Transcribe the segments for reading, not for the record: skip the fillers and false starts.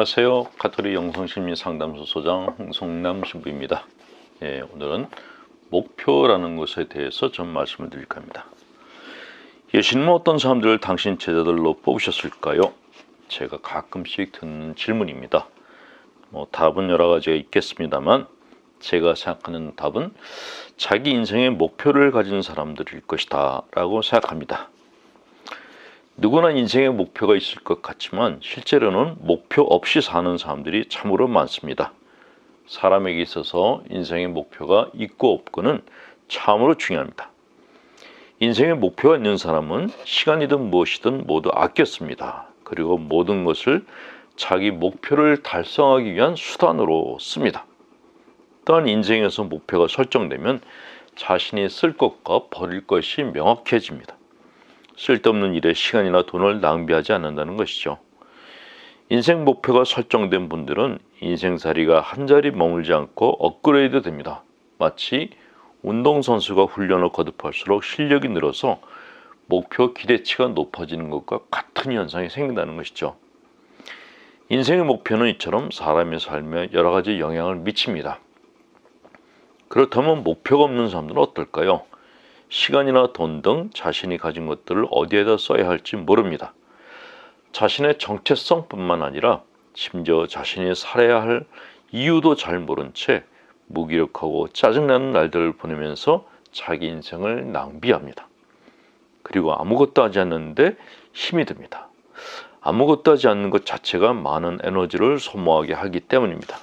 안녕하세요. 가톨릭 영성심리상담소 소장 홍성남 신부입니다. 오늘은 목표라는 것에 대해서 좀 말씀을 드릴까 합니다. 예수님은 어떤 사람들을 당신 제자들로 뽑으셨을까요? 제가 가끔씩 듣는 질문입니다. 답은 여러 가지가 있겠습니다만 제가 생각하는 답은 자기 인생의 목표를 가진 사람들일 것이다 라고 생각합니다. 누구나 인생의 목표가 있을 것 같지만 실제로는 목표 없이 사는 사람들이 참으로 많습니다. 사람에게 있어서 인생의 목표가 있고 없고는 참으로 중요합니다. 인생의 목표가 있는 사람은 시간이든 무엇이든 모두 아꼈습니다. 그리고 모든 것을 자기 목표를 달성하기 위한 수단으로 씁니다. 또한 인생에서 목표가 설정되면 자신이 쓸 것과 버릴 것이 명확해집니다. 쓸데없는 일에 시간이나 돈을 낭비하지 않는다는 것이죠. 인생 목표가 설정된 분들은 인생살이가 한자리 머물지 않고 업그레이드 됩니다. 마치 운동선수가 훈련을 거듭할수록 실력이 늘어서 목표 기대치가 높아지는 것과 같은 현상이 생긴다는 것이죠. 인생의 목표는 이처럼 사람의 삶에 여러 가지 영향을 미칩니다. 그렇다면 목표가 없는 사람들은 어떨까요? 시간이나 돈 등 자신이 가진 것들을 어디에다 써야 할지 모릅니다. 자신의 정체성뿐만 아니라 심지어 자신이 살아야 할 이유도 잘 모른 채 무기력하고 짜증나는 날들을 보내면서 자기 인생을 낭비합니다. 그리고 아무것도 하지 않는데 힘이 듭니다. 아무것도 하지 않는 것 자체가 많은 에너지를 소모하게 하기 때문입니다.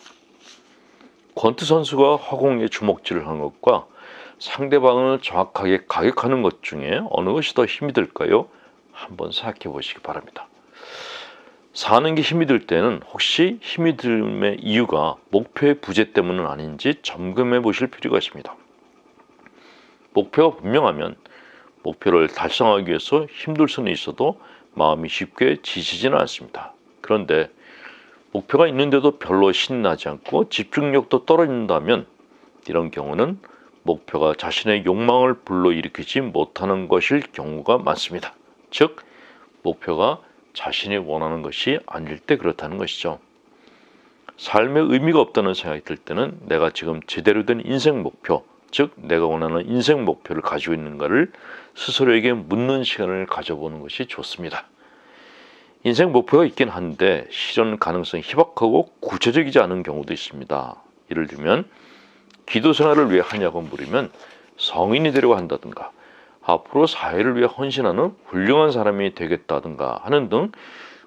권투 선수가 화공에 주먹질을 한 것과 상대방을 정확하게 가격하는 것 중에 어느 것이 더 힘이 들까요? 한번 생각해 보시기 바랍니다. 사는 게 힘이 들 때는 혹시 힘이 듦의 이유가 목표의 부재 때문은 아닌지 점검해 보실 필요가 있습니다. 목표가 분명하면 목표를 달성하기 위해서 힘들 수는 있어도 마음이 쉽게 지치지는 않습니다. 그런데 목표가 있는데도 별로 신나지 않고 집중력도 떨어진다면 이런 경우는 목표가 자신의 욕망을 불러일으키지 못하는 것일 경우가 많습니다. 즉, 목표가 자신이 원하는 것이 아닐 때 그렇다는 것이죠. 삶에 의미가 없다는 생각이 들 때는 내가 지금 제대로 된 인생 목표, 즉 내가 원하는 인생 목표를 가지고 있는가를 스스로에게 묻는 시간을 가져보는 것이 좋습니다. 인생 목표가 있긴 한데 실현 가능성이 희박하고 구체적이지 않은 경우도 있습니다. 예를 들면 기도 생활을 위해 하냐고 물으면 성인이 되려고 한다든가 앞으로 사회를 위해 헌신하는 훌륭한 사람이 되겠다든가 하는 등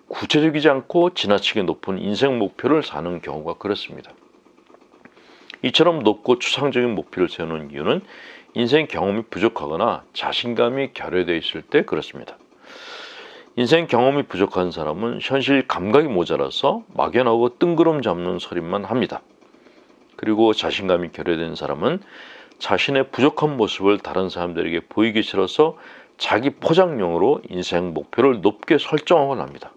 구체적이지 않고 지나치게 높은 인생 목표를 사는 경우가 그렇습니다. 이처럼 높고 추상적인 목표를 세우는 이유는 인생 경험이 부족하거나 자신감이 결여되어 있을 때 그렇습니다. 인생 경험이 부족한 사람은 현실 감각이 모자라서 막연하고 뜬구름 잡는 소리만 합니다. 그리고 자신감이 결여된 사람은 자신의 부족한 모습을 다른 사람들에게 보이기 싫어서 자기 포장용으로 인생 목표를 높게 설정하곤 합니다.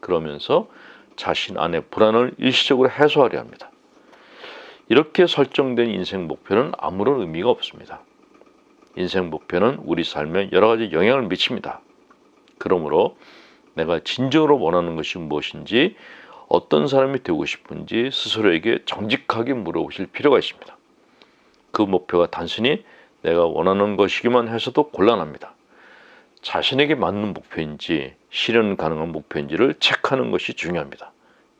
그러면서 자신 안의 불안을 일시적으로 해소하려 합니다. 이렇게 설정된 인생 목표는 아무런 의미가 없습니다. 인생 목표는 우리 삶에 여러 가지 영향을 미칩니다. 그러므로 내가 진정으로 원하는 것이 무엇인지, 어떤 사람이 되고 싶은지 스스로에게 정직하게 물어보실 필요가 있습니다. 그 목표가 단순히 내가 원하는 것이기만 해서도 곤란합니다. 자신에게 맞는 목표인지 실현 가능한 목표인지를 체크하는 것이 중요합니다.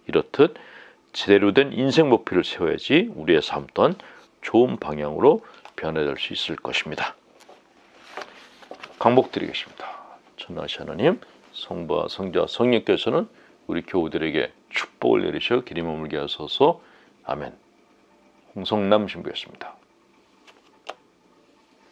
이렇듯 제대로 된 인생 목표를 세워야지 우리의 삶 또한 좋은 방향으로 변화될 수 있을 것입니다. 강복드리겠습니다. 전능하신 하나님, 성부와 성자와 성령께서는 우리 교우들에게 축복을 내리셔 길이 머물게 하소서. 아멘. 홍성남 신부였습니다.